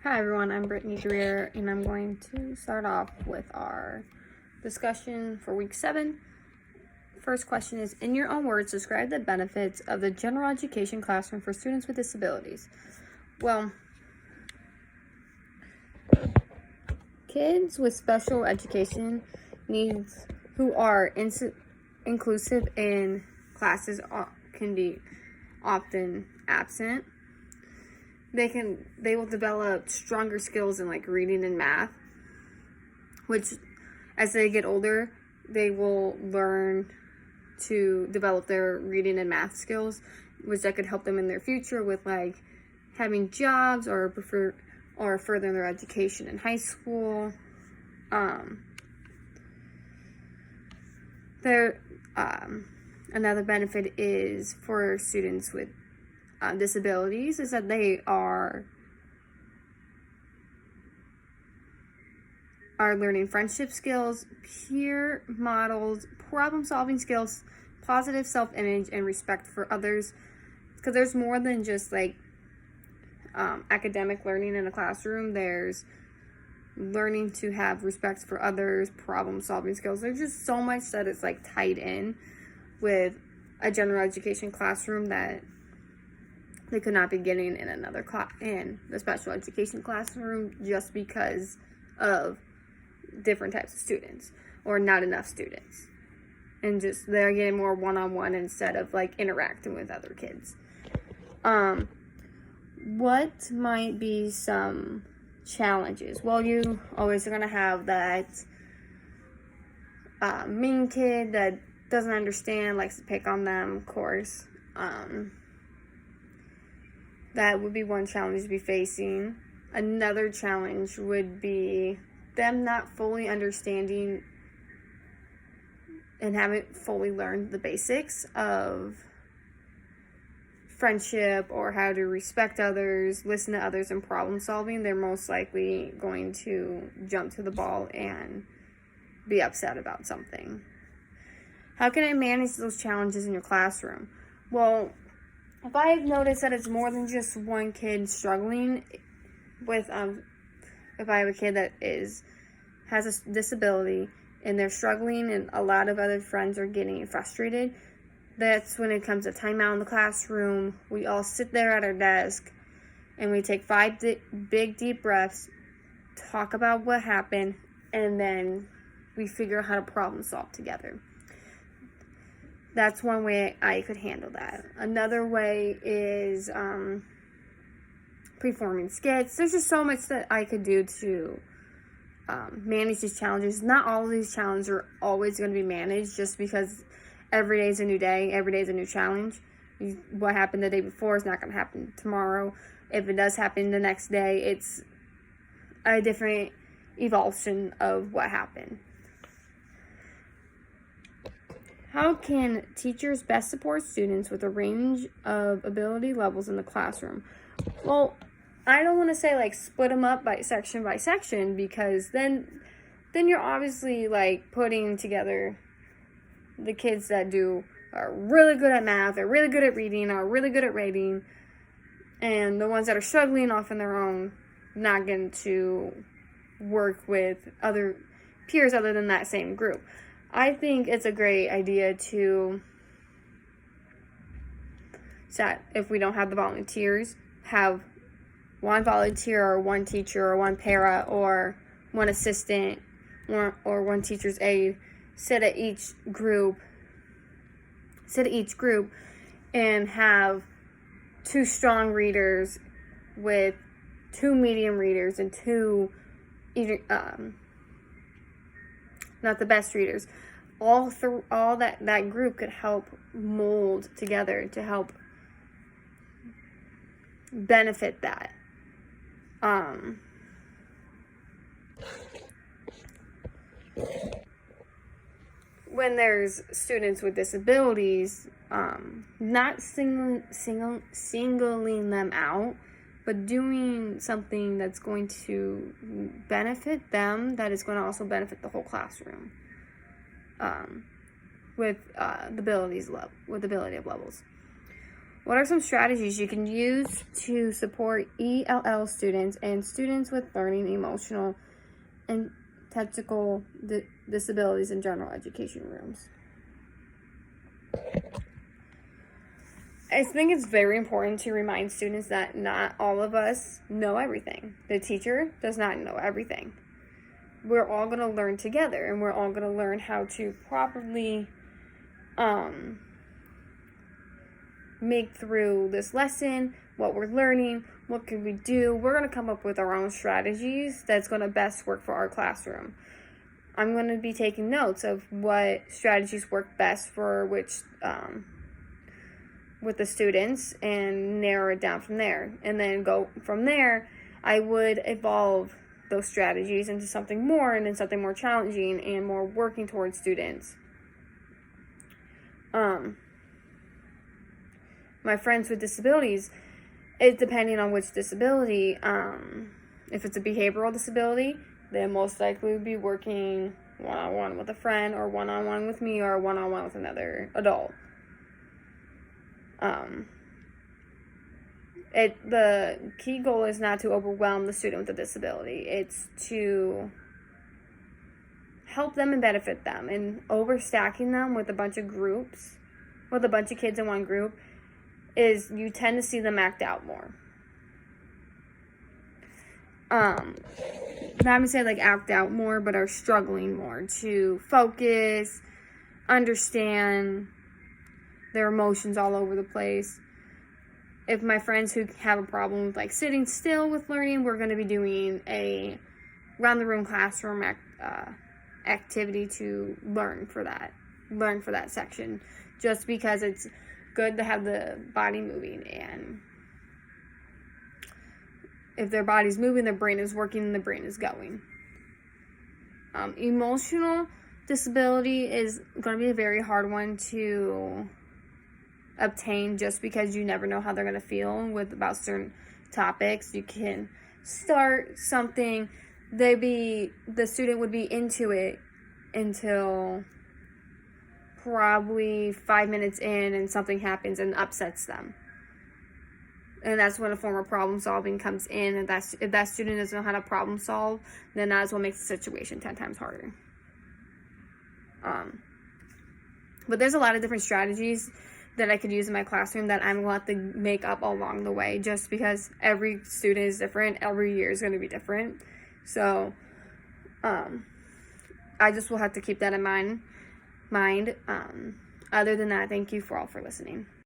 Hi everyone, I'm Brittany Dreer, and I'm going to start off with our discussion for week 7. First question is, in your own words, describe the benefits of the general education classroom for students with disabilities. Well, kids with special education needs who are inclusive in classes can be often absent. They will develop stronger skills in like reading and math, which as they get older, they will learn to develop their reading and math skills, which that could help them in their future with like having jobs or furthering their education in high school. Another benefit is for students with disabilities is that they are learning friendship skills, peer models, problem-solving skills, positive self-image, and respect for others. Because there's more than just like academic learning in a classroom. There's learning to have respect for others, problem-solving skills. There's just so much that it's like tied in with a general education classroom that they could not be getting in another in the special education classroom just because of different types of students or not enough students, and just they're getting more one-on-one instead of like interacting with other kids. What might be some challenges? Well, you always are going to have that mean kid that doesn't understand, likes to pick on them, of course. That would be one challenge to be facing. Another challenge would be them not fully understanding and haven't fully learned the basics of friendship or how to respect others, listen to others, and problem solving. They're most likely going to jump to the ball and be upset about something. How can I manage those challenges in your classroom? Well, if I notice that it's more than just one kid struggling with, if I have a kid that has a disability and they're struggling and a lot of other friends are getting frustrated, that's when it comes to timeout in the classroom. We all sit there at our desk and we take 5 big deep breaths, talk about what happened, and then we figure out how to problem solve together. That's one way I could handle that. Another way is performing skits. There's just so much that I could do to manage these challenges. Not all of these challenges are always going to be managed just because every day is a new day. Every day is a new challenge. What happened the day before is not going to happen tomorrow. If it does happen the next day, it's a different evolution of what happened. How can teachers best support students with a range of ability levels in the classroom? Well, I don't want to say like split them up by section, because then you're obviously like putting together the kids that are really good at math, are really good at reading, are really good at writing, and the ones that are struggling off on their own, not getting to work with other peers other than that same group. I think it's a great idea to set, if we don't have the volunteers, have one volunteer or one teacher or one para or one assistant or one teacher's aide sit at each group and have 2 strong readers with 2 medium readers and 2 not the best readers. All that group could help mold together to help benefit that. When there's students with disabilities, not singling them out, but doing something that's going to benefit them, that is going to also benefit the whole classroom, with the ability of levels. What are some strategies you can use to support ELL students and students with learning, emotional, and technical disabilities in general education rooms? I think it's very important to remind students that not all of us know everything. The teacher does not know everything. We're all going to learn together, and we're all going to learn how to properly make through this lesson, what we're learning, what can we do. We're going to come up with our own strategies that's going to best work for our classroom. I'm going to be taking notes of what strategies work best for which with the students and narrow it down from there. And then go from there, I would evolve those strategies into something more, and then something more challenging and more working towards students. My friends with disabilities, it's depending on which disability. If it's a behavioral disability, they most likely would be working one-on-one with a friend, or one-on-one with me, or one-on-one with another adult. The key goal is not to overwhelm the student with a disability. It's to help them and benefit them. And overstacking them with a bunch of groups, with a bunch of kids in one group, is you tend to see them act out more. Not to say like act out more, but are struggling more to focus, understand their emotions all over the place. If my friends who have a problem with like sitting still with learning, we're going to be doing a round the room classroom activity to learn for that section, just because it's good to have the body moving, and if their body's moving, their brain is working and the brain is going. Emotional disability is going to be a very hard one to obtain, just because you never know how they're going to feel about certain topics. You can start something, the student would be into it until probably 5 minutes in, and something happens and upsets them. And that's when a form of problem solving comes in. And if that student doesn't know how to problem solve, then that's what makes the situation 10 times harder. But there's a lot of different strategies that I could use in my classroom that I'm going to have to make up along the way, just because every student is different. Every year is going to be different. So I just will have to keep that in mind. Other than that, thank you all for listening.